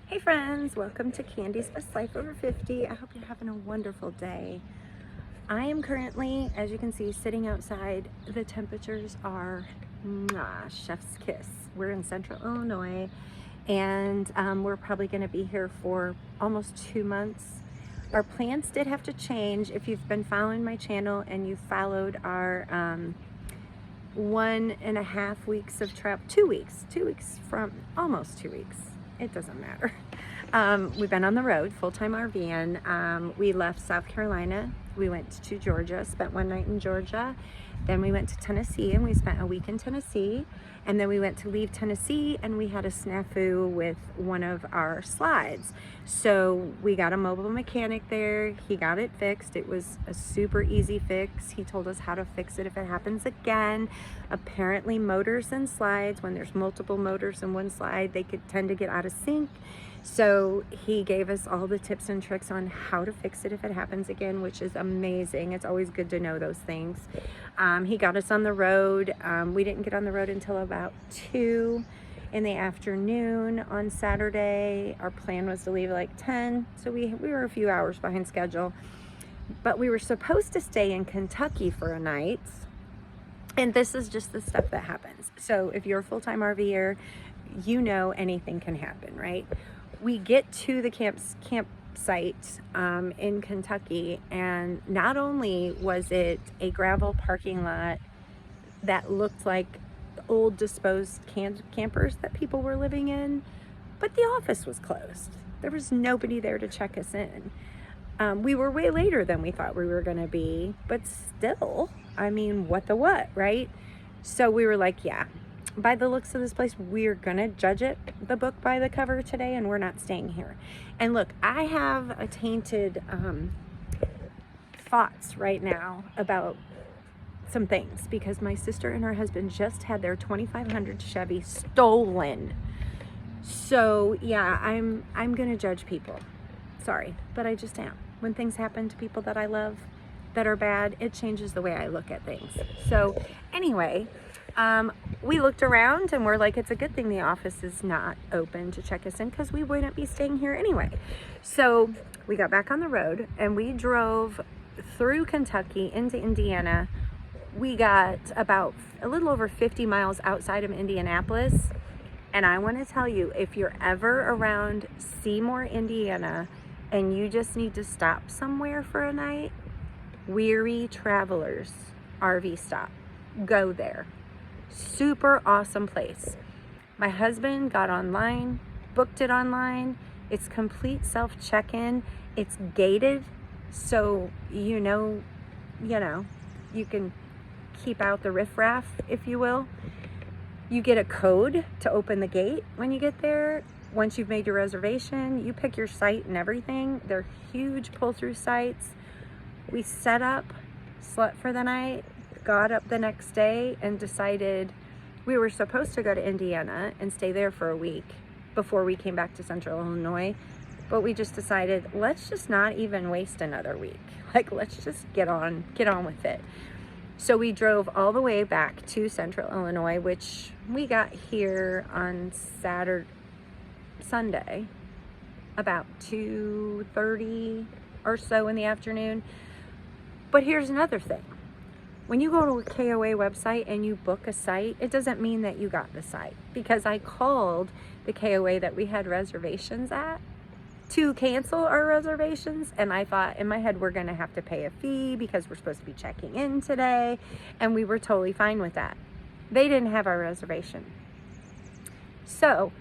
Hey friends, welcome to Candy's Best Life Over 50. I hope you're having a wonderful day. I am currently, as you can see, sitting outside. The temperatures are chef's kiss. We're in central Illinois and we're probably going to be here for almost 2 months. Our plans did have to change. If you've been following my channel and you followed our 1.5 weeks of travel, 2 weeks from almost 2 weeks. It doesn't matter. We've been on the road, full-time RVing. We left South Carolina. We went to Georgia, spent one night in Georgia. Then we went to Tennessee and we spent a week in Tennessee. And then we went to leave Tennessee and we had a snafu with one of our slides. So we got a mobile mechanic there. He got it fixed. It was a super easy fix. He told us how to fix it if it happens again. Apparently motors and slides, when there's multiple motors in one slide, they could tend to get out of sync. So he gave us all the tips and tricks on how to fix it if it happens again, which is amazing. It's always good to know those things. He got us on the road. We didn't get on the road until about 2 in the afternoon on Saturday. Our plan was to leave at like 10, so we were a few hours behind schedule. But we were supposed to stay in Kentucky for a night. And this is just the stuff that happens. So if you're a full-time RVer, you know anything can happen, right? We get to the campsite in Kentucky, and not only was it a gravel parking lot that looked like old disposed campers that people were living in, but the office was closed. There was nobody there to check us in. We were way later than we thought we were going to be, but still, I mean, what the what, right? So we were like, yeah, by the looks of this place, we're going to judge the book by the cover today, and we're not staying here. And look, I have a tainted thoughts right now about some things because my sister and her husband just had their 2500 Chevy stolen. So yeah, I'm going to judge people. Sorry, but I just am. When things happen to people that I love that are bad, it changes the way I look at things. So anyway, we looked around and we're like, it's a good thing the office is not open to check us in because we wouldn't be staying here anyway. So we got back on the road and we drove through Kentucky into Indiana. We got about a little over 50 miles outside of Indianapolis. And I want to tell you, if you're ever around Seymour, Indiana, and you just need to stop somewhere for a night, Weary Travelers RV stop. Go there. Super awesome place. My husband got online, booked it online. It's complete self-check-in. It's gated, so you can keep out the riffraff, if you will. You get a code to open the gate when you get there. Once you've made your reservation, you pick your site and everything. They're huge pull-through sites. We set up, slept for the night, got up the next day and decided we were supposed to go to Indiana and stay there for a week before we came back to central Illinois. But we just decided, let's just not even waste another week. Like, let's just get on with it. So we drove all the way back to central Illinois, which we got here on Sunday, about 2:30 or so in the afternoon. But here's another thing. When you go to a KOA website and you book a site, it doesn't mean that you got the site, because I called the KOA that we had reservations at to cancel our reservations, and I thought in my head, we're going to have to pay a fee because we're supposed to be checking in today, and we were totally fine with that. They didn't have our reservation. So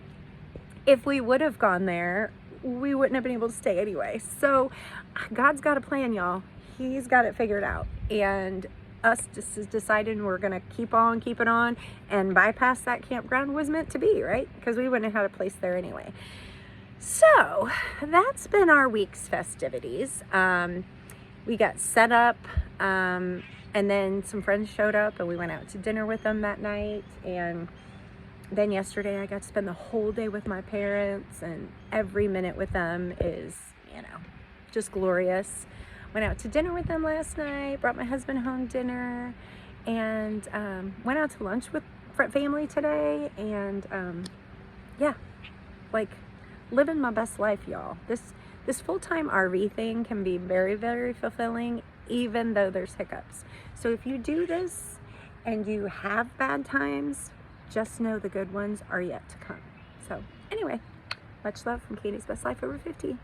if we would have gone there, we wouldn't have been able to stay anyway. So God's got a plan, y'all. He's got it figured out, and us just decided we're going to keep it on, and bypass that campground was meant to be, right? Because we wouldn't have had a place there anyway. So that's been our week's festivities. We got set up, and then some friends showed up and we went out to dinner with them that night. And then yesterday I got to spend the whole day with my parents, and every minute with them is, just glorious. Went out to dinner with them last night, brought my husband home dinner, and went out to lunch with family today. And yeah, like living my best life, y'all. This full-time RV thing can be very, very fulfilling, even though there's hiccups. So if you do this and you have bad times, just know the good ones are yet to come. So anyway, much love from Katie's Best Life Over 50.